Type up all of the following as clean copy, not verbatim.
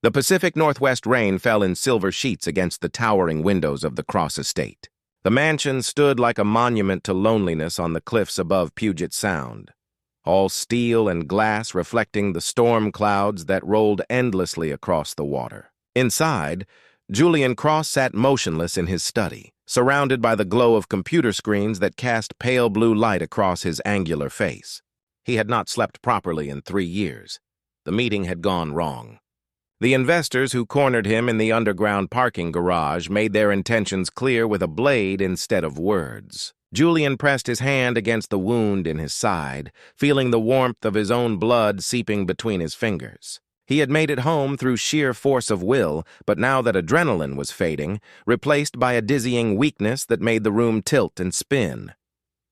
The Pacific Northwest rain fell in silver sheets against the towering windows of the Cross estate. The mansion stood like a monument to loneliness on the cliffs above Puget Sound, all steel and glass reflecting the storm clouds that rolled endlessly across the water. Inside, Julian Cross sat motionless in his study, surrounded by the glow of computer screens that cast pale blue light across his angular face. He had not slept properly in 3 years. The meeting had gone wrong. The investors who cornered him in the underground parking garage made their intentions clear with a blade instead of words. Julian pressed his hand against the wound in his side, feeling the warmth of his own blood seeping between his fingers. He had made it home through sheer force of will, but now that adrenaline was fading, replaced by a dizzying weakness that made the room tilt and spin.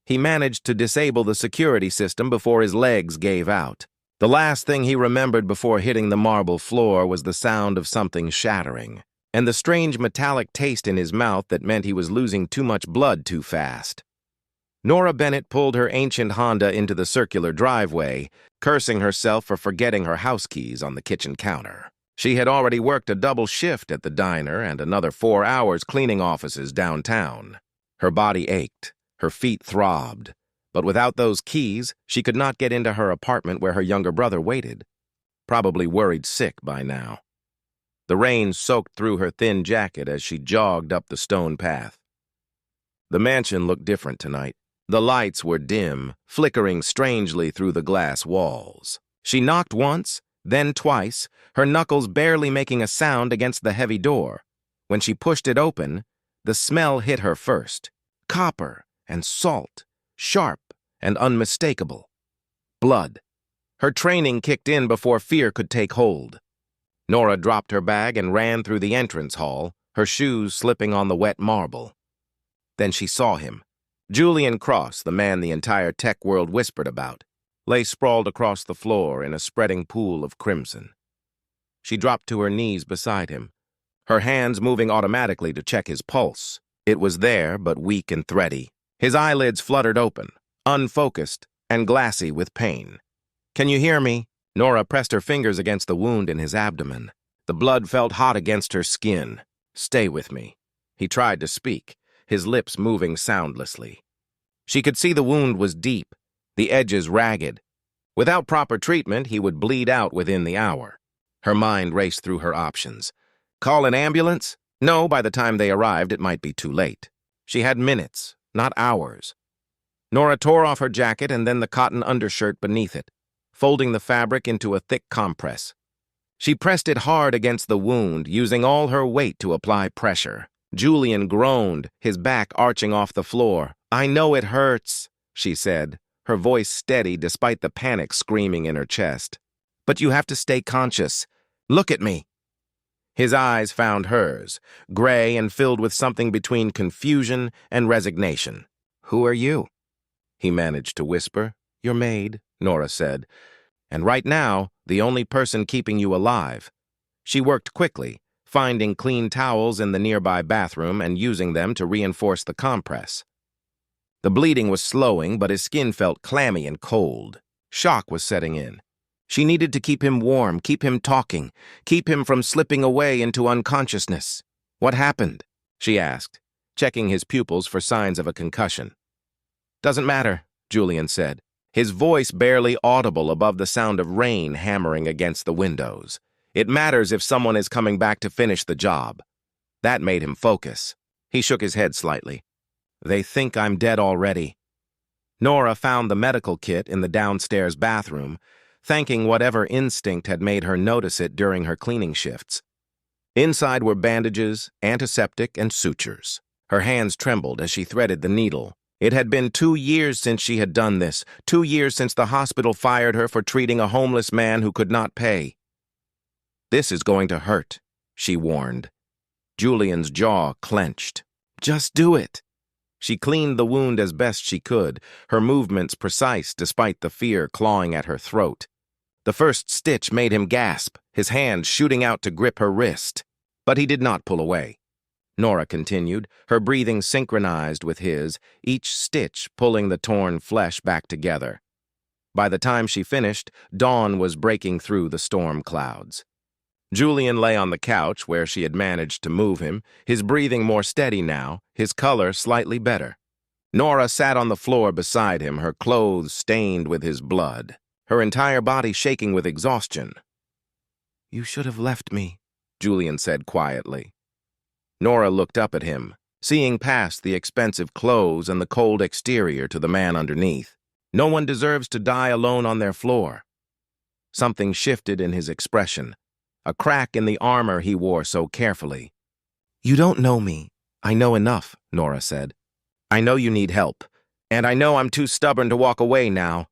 He managed to disable the security system before his legs gave out. The last thing he remembered before hitting the marble floor was the sound of something shattering, and the strange metallic taste in his mouth that meant he was losing too much blood too fast. Nora Bennett pulled her ancient Honda into the circular driveway, cursing herself for forgetting her house keys on the kitchen counter. She had already worked a double shift at the diner and another 4 hours cleaning offices downtown. Her body ached, her feet throbbed. But without those keys, she could not get into her apartment where her younger brother waited, probably worried sick by now. The rain soaked through her thin jacket as she jogged up the stone path. The mansion looked different tonight. The lights were dim, flickering strangely through the glass walls. She knocked once, then twice, her knuckles barely making a sound against the heavy door. When she pushed it open, the smell hit her first. Copper and salt, sharp and unmistakable. Blood. Her training kicked in before fear could take hold. Nora dropped her bag and ran through the entrance hall, her shoes slipping on the wet marble. Then she saw him. Julian Cross, the man the entire tech world whispered about, lay sprawled across the floor in a spreading pool of crimson. She dropped to her knees beside him, her hands moving automatically to check his pulse. It was there, but weak and thready. His eyelids fluttered open, unfocused and glassy with pain. "Can you hear me?" Nora pressed her fingers against the wound in his abdomen. The blood felt hot against her skin. "Stay with me." He tried to speak, his lips moving soundlessly. She could see the wound was deep, the edges ragged. Without proper treatment, he would bleed out within the hour. Her mind raced through her options. Call an ambulance? No, by the time they arrived, it might be too late. She had minutes, not hours. Nora tore off her jacket and then the cotton undershirt beneath it, folding the fabric into a thick compress. She pressed it hard against the wound, using all her weight to apply pressure. Julian groaned, his back arching off the floor. "I know it hurts," she said, her voice steady despite the panic screaming in her chest. "But you have to stay conscious. Look at me." His eyes found hers, gray and filled with something between confusion and resignation. "Who are you?" he managed to whisper. "Your maid," Nora said. "And right now, the only person keeping you alive." She worked quickly, finding clean towels in the nearby bathroom and using them to reinforce the compress. The bleeding was slowing, but his skin felt clammy and cold. Shock was setting in. She needed to keep him warm, keep him talking, keep him from slipping away into unconsciousness. "What happened?" she asked, checking his pupils for signs of a concussion. "Doesn't matter," Julian said, his voice barely audible above the sound of rain hammering against the windows. "It matters if someone is coming back to finish the job." That made him focus. He shook his head slightly. "They think I'm dead already." Nora found the medical kit in the downstairs bathroom, thanking whatever instinct had made her notice it during her cleaning shifts. Inside were bandages, antiseptic, and sutures. Her hands trembled as she threaded the needle. It had been 2 years since she had done this, 2 years since the hospital fired her for treating a homeless man who could not pay. "This is going to hurt," she warned. Julian's jaw clenched. "Just do it." She cleaned the wound as best she could, her movements precise despite the fear clawing at her throat. The first stitch made him gasp, his hand shooting out to grip her wrist. But he did not pull away. Nora continued, her breathing synchronized with his, each stitch pulling the torn flesh back together. By the time she finished, dawn was breaking through the storm clouds. Julian lay on the couch where she had managed to move him, his breathing more steady now, his color slightly better. Nora sat on the floor beside him, her clothes stained with his blood, her entire body shaking with exhaustion. "You should have left me," Julian said quietly. Nora looked up at him, seeing past the expensive clothes and the cold exterior to the man underneath. No one deserves to die alone on their floor. Something shifted in his expression, a crack in the armor he wore so carefully. "You don't know me. I know enough," Nora said. "I know you need help, and I know I'm too stubborn to walk away now."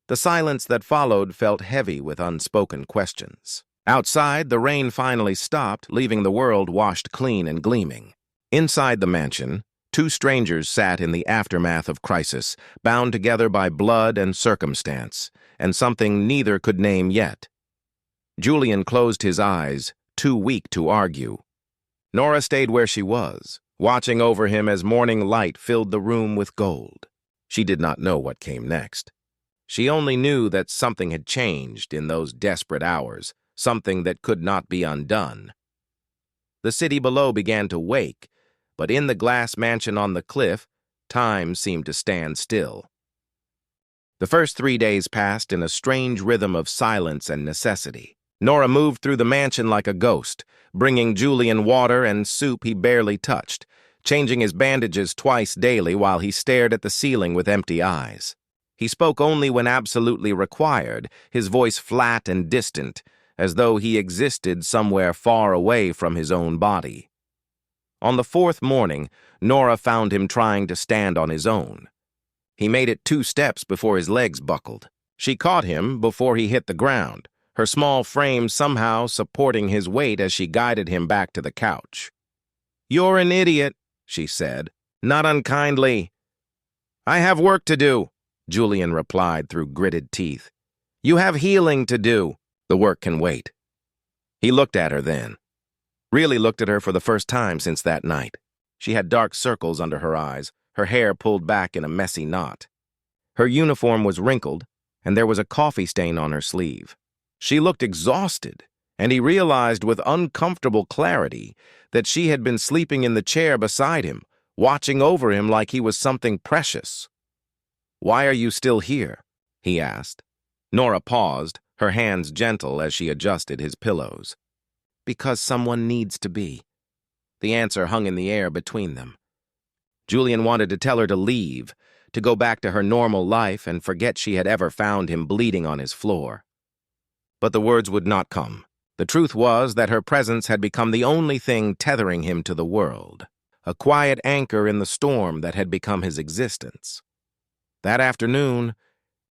The silence that followed felt heavy with unspoken questions. Outside, the rain finally stopped, leaving the world washed clean and gleaming. Inside the mansion, two strangers sat in the aftermath of crisis, bound together by blood and circumstance, and something neither could name yet. Julian closed his eyes, too weak to argue. Nora stayed where she was, watching over him as morning light filled the room with gold. She did not know what came next. She only knew that something had changed in those desperate hours, something that could not be undone. The city below began to wake, but in the glass mansion on the cliff, time seemed to stand still. The first 3 days passed in a strange rhythm of silence and necessity. Nora moved through the mansion like a ghost, bringing Julian water and soup he barely touched, changing his bandages twice daily while he stared at the ceiling with empty eyes. He spoke only when absolutely required, his voice flat and distant, as though he existed somewhere far away from his own body. On the 4th morning, Nora found him trying to stand on his own. He made it 2 steps before his legs buckled. She caught him before he hit the ground, her small frame somehow supporting his weight as she guided him back to the couch. "You're an idiot," she said, "not unkindly." "I have work to do," Julian replied through gritted teeth. "You have healing to do. The work can wait." He looked at her then. Really looked at her for the first time since that night. She had dark circles under her eyes, her hair pulled back in a messy knot. Her uniform was wrinkled, and there was a coffee stain on her sleeve. She looked exhausted, and he realized with uncomfortable clarity that she had been sleeping in the chair beside him, watching over him like he was something precious. "Why are you still here?" he asked. Nora paused, her hands gentle as she adjusted his pillows. "Because someone needs to be." The answer hung in the air between them. Julian wanted to tell her to leave, to go back to her normal life and forget she had ever found him bleeding on his floor. But the words would not come. The truth was that her presence had become the only thing tethering him to the world, a quiet anchor in the storm that had become his existence. That afternoon,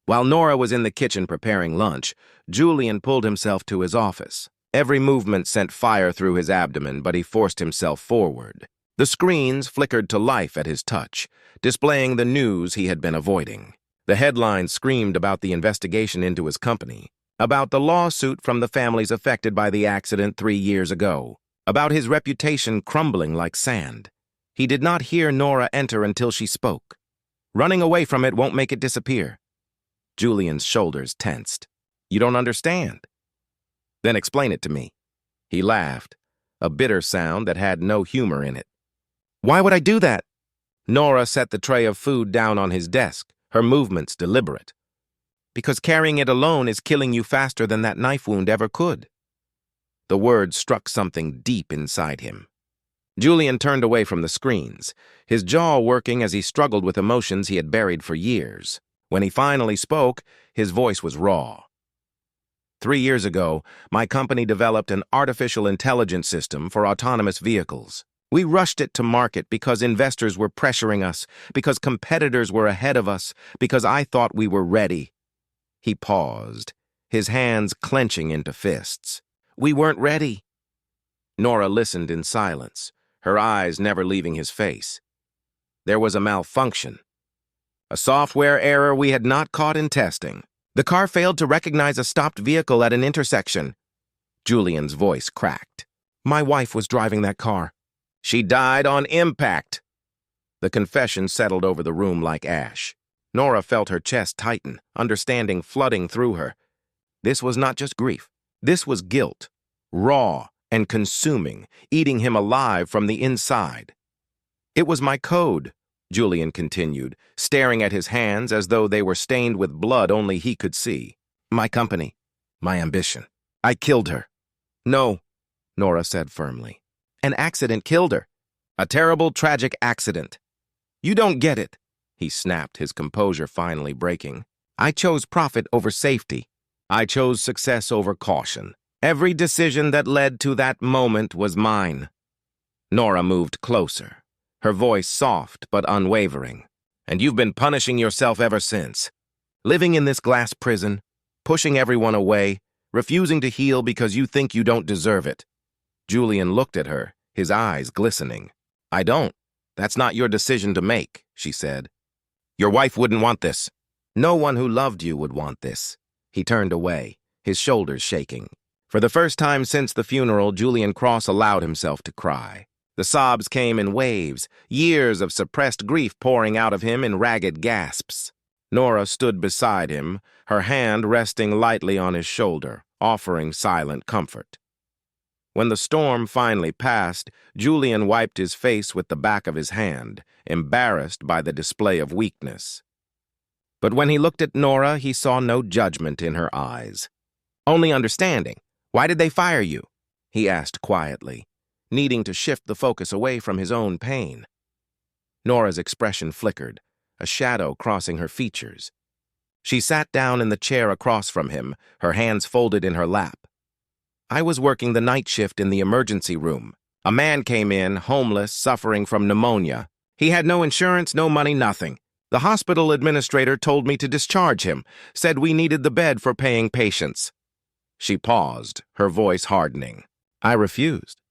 while Nora was in the kitchen preparing lunch, Julian pulled himself to his office. Every movement sent fire through his abdomen, but he forced himself forward. The screens flickered to life at his touch, displaying the news he had been avoiding. The headlines screamed about the investigation into his company, about the lawsuit from the families affected by the accident 3 years ago, about his reputation crumbling like sand. He did not hear Nora enter until she spoke. Running away from it won't make it disappear. Julian's shoulders tensed. "You don't understand." "Then explain it to me." He laughed, a bitter sound that had no humor in it. "Why would I do that?" Nora set the tray of food down on his desk, her movements deliberate. "Because carrying it alone is killing you faster than that knife wound ever could." The words struck something deep inside him. Julian turned away from the screens, his jaw working as he struggled with emotions he had buried for years. When he finally spoke, his voice was raw. 3 years ago, my company developed an artificial intelligence system for autonomous vehicles. We rushed it to market because investors were pressuring us, because competitors were ahead of us, because I thought we were ready. He paused, his hands clenching into fists. "We weren't ready." Nora listened in silence, her eyes never leaving his face. There was a malfunction. A software error we had not caught in testing. The car failed to recognize a stopped vehicle at an intersection. Julian's voice cracked. "My wife was driving that car. She died on impact." The confession settled over the room like ash. Nora felt her chest tighten, understanding flooding through her. This was not just grief. This was guilt. raw and consuming, eating him alive from the inside. "It was my code," Julian continued, staring at his hands as though they were stained with blood only he could see. "My company, my ambition. I killed her." "No," Nora said firmly. "An accident killed her. A terrible, tragic accident." "You don't get it," he snapped, his composure finally breaking. "I chose profit over safety. I chose success over caution. Every decision that led to that moment was mine." Nora moved closer, her voice soft but unwavering. "And you've been punishing yourself ever since. Living in this glass prison, pushing everyone away, refusing to heal because you think you don't deserve it." Julian looked at her, his eyes glistening. "I don't. That's not your decision to make," she said. "Your wife wouldn't want this. No one who loved you would want this." He turned away, his shoulders shaking. For the first time since the funeral, Julian Cross allowed himself to cry. The sobs came in waves, years of suppressed grief pouring out of him in ragged gasps. Nora stood beside him, her hand resting lightly on his shoulder, offering silent comfort. When the storm finally passed, Julian wiped his face with the back of his hand, embarrassed by the display of weakness. But when he looked at Nora, he saw no judgment in her eyes. "Only understanding. Why did they fire you?" he asked quietly, needing to shift the focus away from his own pain. Nora's expression flickered, a shadow crossing her features. She sat down in the chair across from him, her hands folded in her lap. "I was working the night shift in the emergency room. A man came in, homeless, suffering from pneumonia. He had no insurance, no money, nothing. The hospital administrator told me to discharge him, said we needed the bed for paying patients." She paused, her voice hardening. "I refused.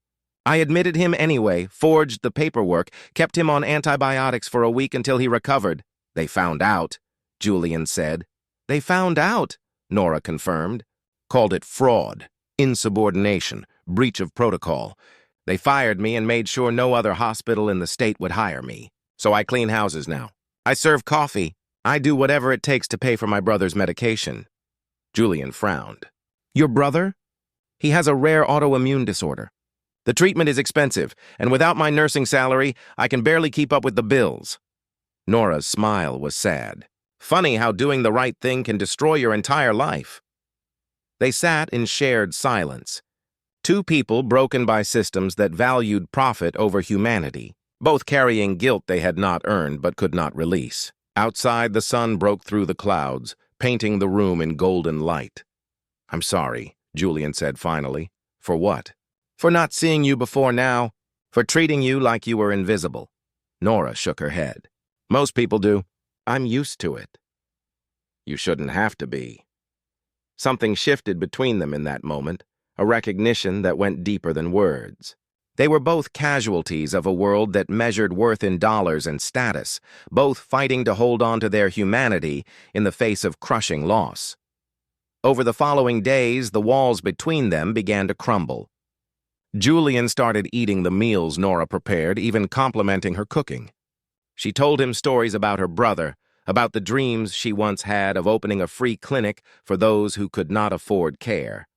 I admitted him anyway, forged the paperwork, kept him on antibiotics for a week until he recovered." "They found out," Julian said. "They found out," Nora confirmed. "Called it fraud, insubordination, breach of protocol. They fired me and made sure no other hospital in the state would hire me. So I clean houses now. I serve coffee. I do whatever it takes to pay for my brother's medication." Julian frowned. "Your brother? He has a rare autoimmune disorder. The treatment is expensive, and without my nursing salary, I can barely keep up with the bills." Nora's smile was sad. "Funny how doing the right thing can destroy your entire life." They sat in shared silence. Two people broken by systems that valued profit over humanity, both carrying guilt they had not earned but could not release. Outside, the sun broke through the clouds, painting the room in golden light. "I'm sorry," Julian said finally. "For what?" "For not seeing you before now. For treating you like you were invisible." Nora shook her head. "Most people do. I'm used to it." "You shouldn't have to be." Something shifted between them in that moment, a recognition that went deeper than words. They were both casualties of a world that measured worth in dollars and status, both fighting to hold on to their humanity in the face of crushing loss. Over the following days, the walls between them began to crumble. Julian started eating the meals Nora prepared, even complimenting her cooking. She told him stories about her brother, about the dreams she once had of opening a free clinic for those who could not afford care.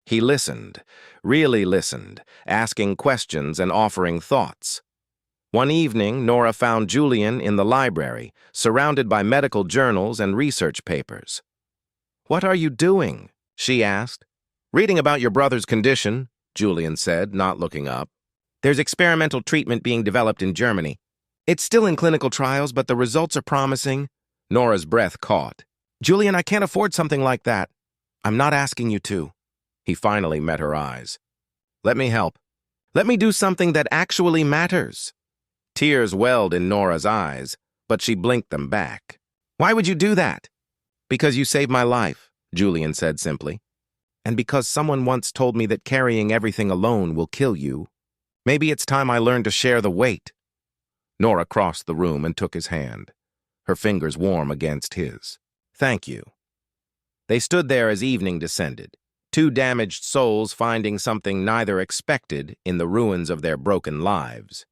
He listened, really listened, asking questions and offering thoughts. One evening, Nora found Julian in the library, surrounded by medical journals and research papers. "What are you doing?" she asked. "Reading about your brother's condition," Julian said, not looking up. "There's experimental treatment being developed in Germany. It's still in clinical trials, but the results are promising." Nora's breath caught. "Julian, I can't afford something like that." "I'm not asking you to." He finally met her eyes. "Let me help. Let me do something that actually matters." Tears welled in Nora's eyes, but she blinked them back. "Why would you do that?" "Because you saved my life," Julian said simply. "And because someone once told me that carrying everything alone will kill you. Maybe it's time I learned to share the weight." Nora crossed the room and took his hand, her fingers warm against his. "Thank you." They stood there as evening descended, two damaged souls finding something neither expected in the ruins of their broken lives.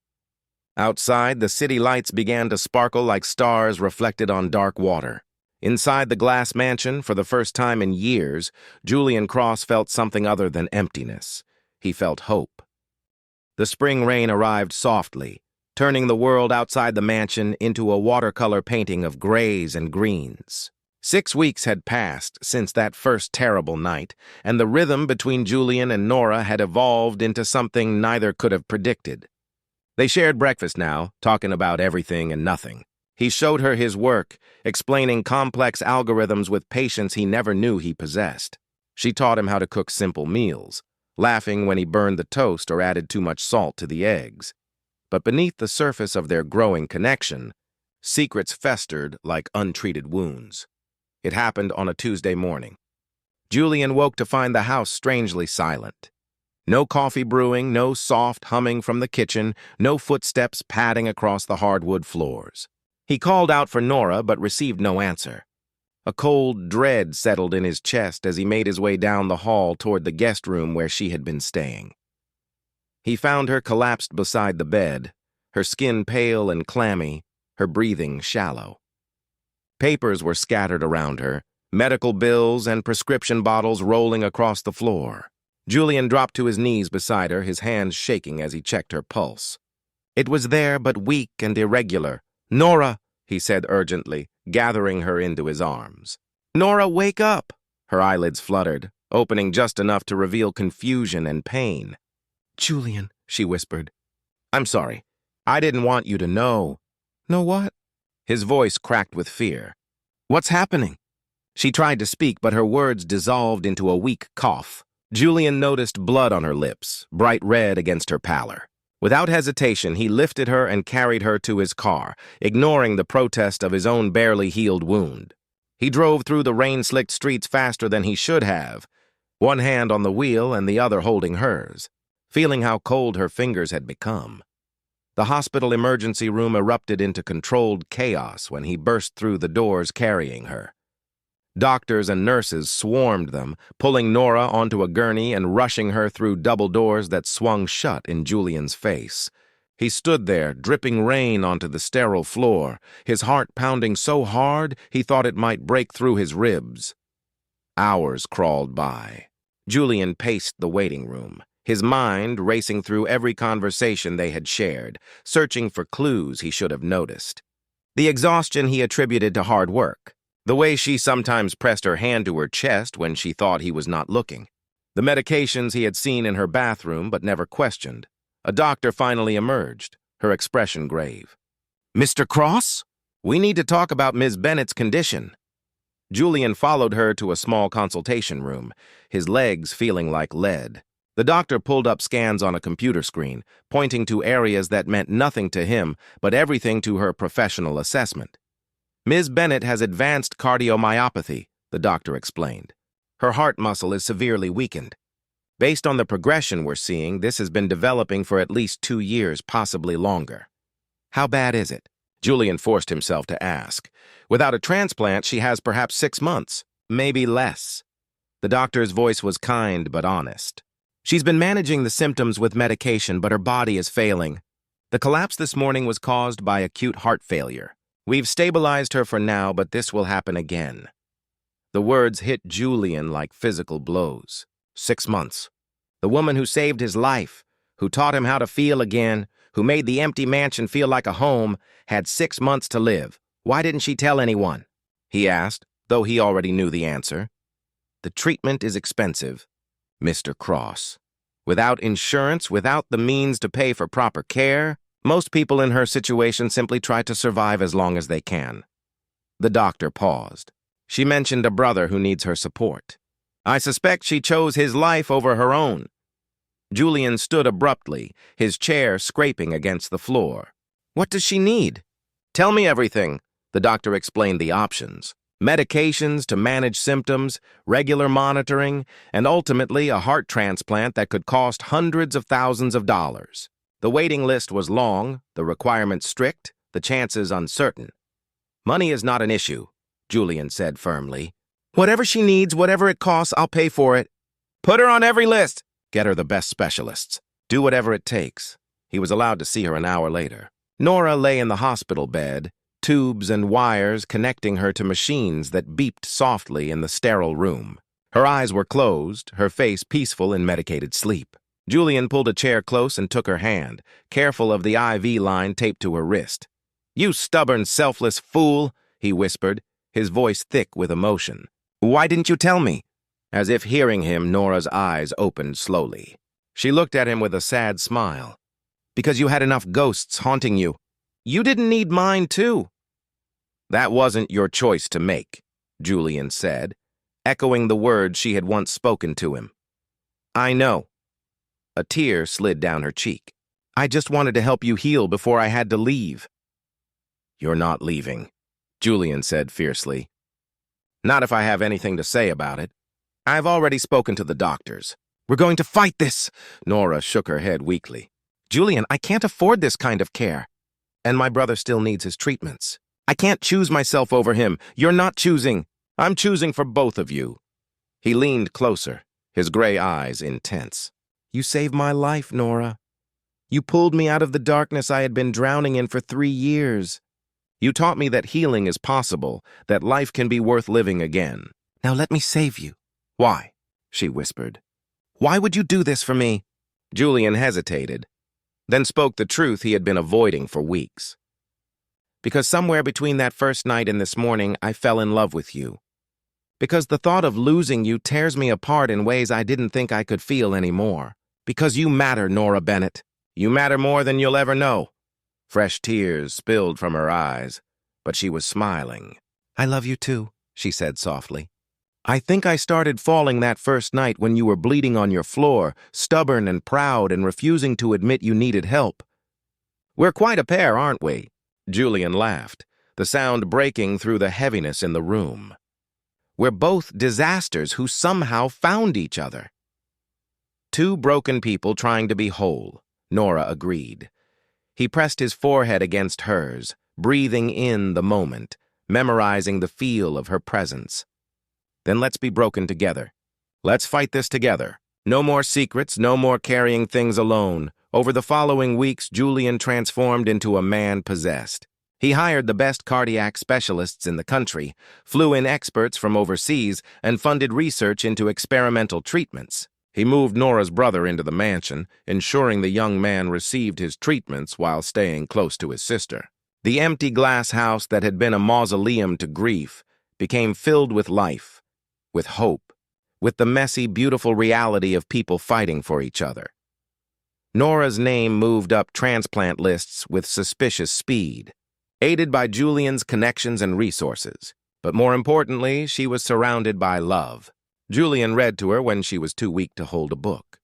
Outside, the city lights began to sparkle like stars reflected on dark water. Inside the glass mansion, for the first time in years, Julian Cross felt something other than emptiness. He felt hope. The spring rain arrived softly, turning the world outside the mansion into a watercolor painting of grays and greens. 6 weeks had passed since that first terrible night, and the rhythm between Julian and Nora had evolved into something neither could have predicted. They shared breakfast now, talking about everything and nothing. He showed her his work, explaining complex algorithms with patience he never knew he possessed. She taught him how to cook simple meals, laughing when he burned the toast or added too much salt to the eggs. But beneath the surface of their growing connection, secrets festered like untreated wounds. It happened on a Tuesday morning. Julian woke to find the house strangely silent. No coffee brewing, no soft humming from the kitchen, no footsteps padding across the hardwood floors. He called out for Nora, but received no answer. A cold dread settled in his chest as he made his way down the hall toward the guest room where she had been staying. He found her collapsed beside the bed, her skin pale and clammy, her breathing shallow. Papers were scattered around her, medical bills and prescription bottles rolling across the floor. Julian dropped to his knees beside her, his hands shaking as he checked her pulse. It was there, but weak and irregular. "Nora," he said urgently, gathering her into his arms. "Nora, wake up!" Her eyelids fluttered, opening just enough to reveal confusion and pain. "Julian," she whispered. "I'm sorry. I didn't want you to know." "Know what?" His voice cracked with fear. "What's happening?" She tried to speak, but her words dissolved into a weak cough. Julian noticed blood on her lips, bright red against her pallor. Without hesitation, he lifted her and carried her to his car, ignoring the protest of his own barely healed wound. He drove through the rain-slicked streets faster than he should have, one hand on the wheel and the other holding hers, feeling how cold her fingers had become. The hospital emergency room erupted into controlled chaos when he burst through the doors carrying her. Doctors and nurses swarmed them, pulling Nora onto a gurney and rushing her through double doors that swung shut in Julian's face. He stood there, dripping rain onto the sterile floor, his heart pounding so hard he thought it might break through his ribs. Hours crawled by. Julian paced the waiting room, his mind racing through every conversation they had shared, searching for clues he should have noticed. The exhaustion he attributed to hard work. The way she sometimes pressed her hand to her chest when she thought he was not looking. The medications he had seen in her bathroom but never questioned. A doctor finally emerged, her expression grave. "Mr. Cross? We need to talk about Ms. Bennett's condition." Julian followed her to a small consultation room, his legs feeling like lead. The doctor pulled up scans on a computer screen, pointing to areas that meant nothing to him but everything to her professional assessment. "Ms. Bennett has advanced cardiomyopathy," the doctor explained. "Her heart muscle is severely weakened. Based on the progression we're seeing, this has been developing for at least 2 years, possibly longer." "How bad is it?" Julian forced himself to ask. "Without a transplant, she has perhaps 6 months, maybe less." The doctor's voice was kind but honest. "She's been managing the symptoms with medication, but her body is failing. The collapse this morning was caused by acute heart failure. We've stabilized her for now, but this will happen again." The words hit Julian like physical blows. 6 months. The woman who saved his life, who taught him how to feel again, who made the empty mansion feel like a home, had 6 months to live. Why didn't she tell anyone? He asked, though he already knew the answer. "The treatment is expensive, Mr. Cross. Without insurance, without the means to pay for proper care, most people in her situation simply try to survive as long as they can." The doctor paused. "She mentioned a brother who needs her support. I suspect she chose his life over her own." Julian stood abruptly, his chair scraping against the floor. "What does she need?" "Tell me everything." The doctor explained the options. Medications to manage symptoms, regular monitoring, and ultimately a heart transplant that could cost hundreds of thousands of dollars. The waiting list was long, the requirements strict, the chances uncertain. "Money is not an issue," Julian said firmly. "Whatever she needs, whatever it costs, I'll pay for it. Put her on every list. Get her the best specialists. Do whatever it takes." He was allowed to see her an hour later. Nora lay in the hospital bed, tubes and wires connecting her to machines that beeped softly in the sterile room. Her eyes were closed, her face peaceful in medicated sleep. Julian pulled a chair close and took her hand, careful of the IV line taped to her wrist. "You stubborn, selfless fool," he whispered, his voice thick with emotion. "Why didn't you tell me?" As if hearing him, Nora's eyes opened slowly. She looked at him with a sad smile. "Because you had enough ghosts haunting you. You didn't need mine, too." "That wasn't your choice to make," Julian said, echoing the words she had once spoken to him. "I know." A tear slid down her cheek. "I just wanted to help you heal before I had to leave." "You're not leaving," Julian said fiercely. "Not if I have anything to say about it. I've already spoken to the doctors." "We're going to fight this!" Nora shook her head weakly. "Julian, I can't afford this kind of care. And my brother still needs his treatments. I can't choose myself over him. You're not choosing. I'm choosing for both of you." He leaned closer, his gray eyes intense. "You saved my life, Nora. You pulled me out of the darkness I had been drowning in for 3 years. You taught me that healing is possible, that life can be worth living again. Now let me save you." "Why?" she whispered. "Why would you do this for me?" Julian hesitated, then spoke the truth he had been avoiding for weeks. "Because somewhere between that first night and this morning, I fell in love with you. Because the thought of losing you tears me apart in ways I didn't think I could feel anymore. Because you matter, Nora Bennett. You matter more than you'll ever know." Fresh tears spilled from her eyes, but she was smiling. "I love you too," she said softly. "I think I started falling that first night when you were bleeding on your floor, stubborn and proud and refusing to admit you needed help." "We're quite a pair, aren't we?" Julian laughed, the sound breaking through the heaviness in the room. "We're both disasters who somehow found each other." "Two broken people trying to be whole," Nora agreed. He pressed his forehead against hers, breathing in the moment, memorizing the feel of her presence. "Then let's be broken together. Let's fight this together. No more secrets, no more carrying things alone." Over the following weeks, Julian transformed into a man possessed. He hired the best cardiac specialists in the country, flew in experts from overseas, and funded research into experimental treatments. He moved Nora's brother into the mansion, ensuring the young man received his treatments while staying close to his sister. The empty glass house that had been a mausoleum to grief became filled with life, with hope, with the messy, beautiful reality of people fighting for each other. Nora's name moved up transplant lists with suspicious speed, aided by Julian's connections and resources. But more importantly, she was surrounded by love. Julian read to her when she was too weak to hold a book.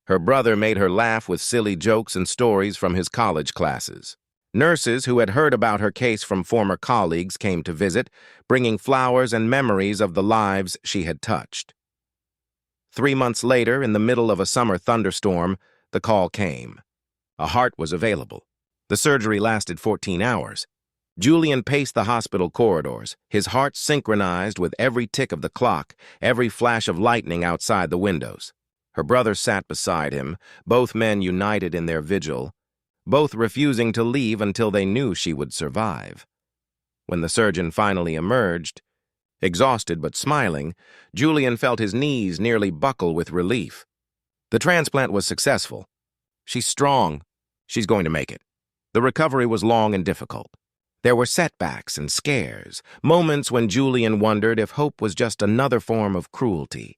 Her brother made her laugh with silly jokes and stories from his college classes. Nurses who had heard about her case from former colleagues came to visit, bringing flowers and memories of the lives she had touched. 3 months later, in the middle of a summer thunderstorm, the call came. A heart was available. The surgery lasted 14 hours. Julian paced the hospital corridors, his heart synchronized with every tick of the clock, every flash of lightning outside the windows. Her brother sat beside him, both men united in their vigil, both refusing to leave until they knew she would survive. When the surgeon finally emerged, exhausted but smiling, Julian felt his knees nearly buckle with relief. The transplant was successful. "She's strong. She's going to make it." The recovery was long and difficult. There were setbacks and scares, moments when Julian wondered if hope was just another form of cruelty.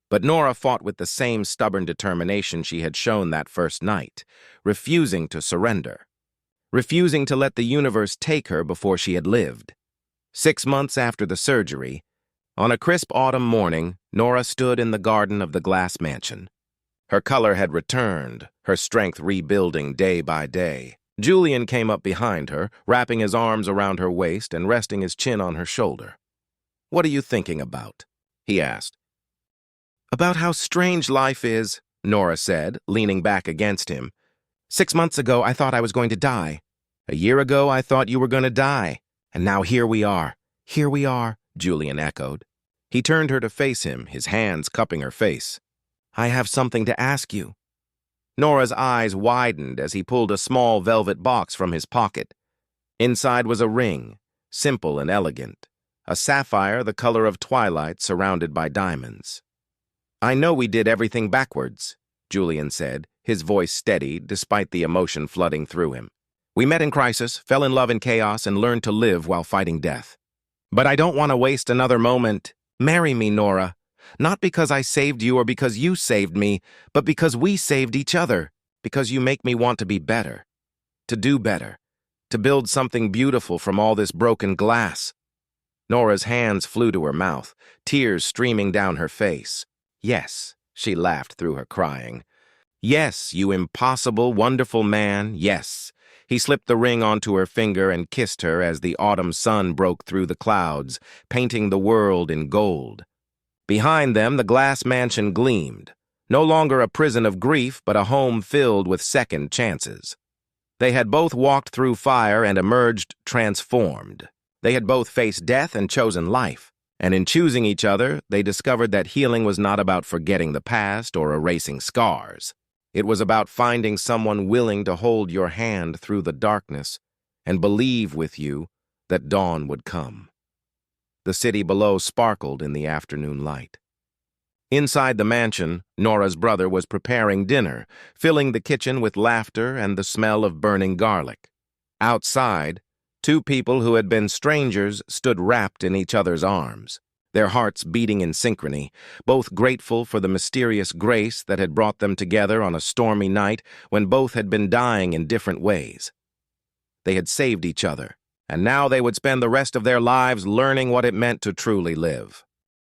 But Nora fought with the same stubborn determination she had shown that first night, refusing to surrender, refusing to let the universe take her before she had lived. 6 months after the surgery, on a crisp autumn morning, Nora stood in the garden of the glass mansion. Her color had returned, her strength rebuilding day by day. Julian came up behind her, wrapping his arms around her waist and resting his chin on her shoulder. "What are you thinking about?" he asked. "About how strange life is," Nora said, leaning back against him. 6 months ago, I thought I was going to die. A year ago, I thought you were going to die. And now here we are. Here we are, Julian echoed. He turned her to face him, his hands cupping her face. "I have something to ask you." Nora's eyes widened as he pulled a small velvet box from his pocket. Inside was a ring, simple and elegant, a sapphire the color of twilight surrounded by diamonds. "I know we did everything backwards," Julian said, his voice steady despite the emotion flooding through him. "We met in crisis, fell in love in chaos, and learned to live while fighting death. But I don't want to waste another moment. Marry me, Nora. Not because I saved you or because you saved me, but because we saved each other. Because you make me want to be better. To do better. To build something beautiful from all this broken glass." Nora's hands flew to her mouth, tears streaming down her face. "Yes," she laughed through her crying. "Yes, you impossible, wonderful man, yes." He slipped the ring onto her finger and kissed her as the autumn sun broke through the clouds, painting the world in gold. Behind them, the glass mansion gleamed, no longer a prison of grief, but a home filled with second chances. They had both walked through fire and emerged transformed. They had both faced death and chosen life, and in choosing each other, they discovered that healing was not about forgetting the past or erasing scars. It was about finding someone willing to hold your hand through the darkness and believe with you that dawn would come. The city below sparkled in the afternoon light. Inside the mansion, Nora's brother was preparing dinner, filling the kitchen with laughter and the smell of burning garlic. Outside, two people who had been strangers stood wrapped in each other's arms, their hearts beating in synchrony, both grateful for the mysterious grace that had brought them together on a stormy night when both had been dying in different ways. They had saved each other, and now they would spend the rest of their lives learning what it meant to truly live.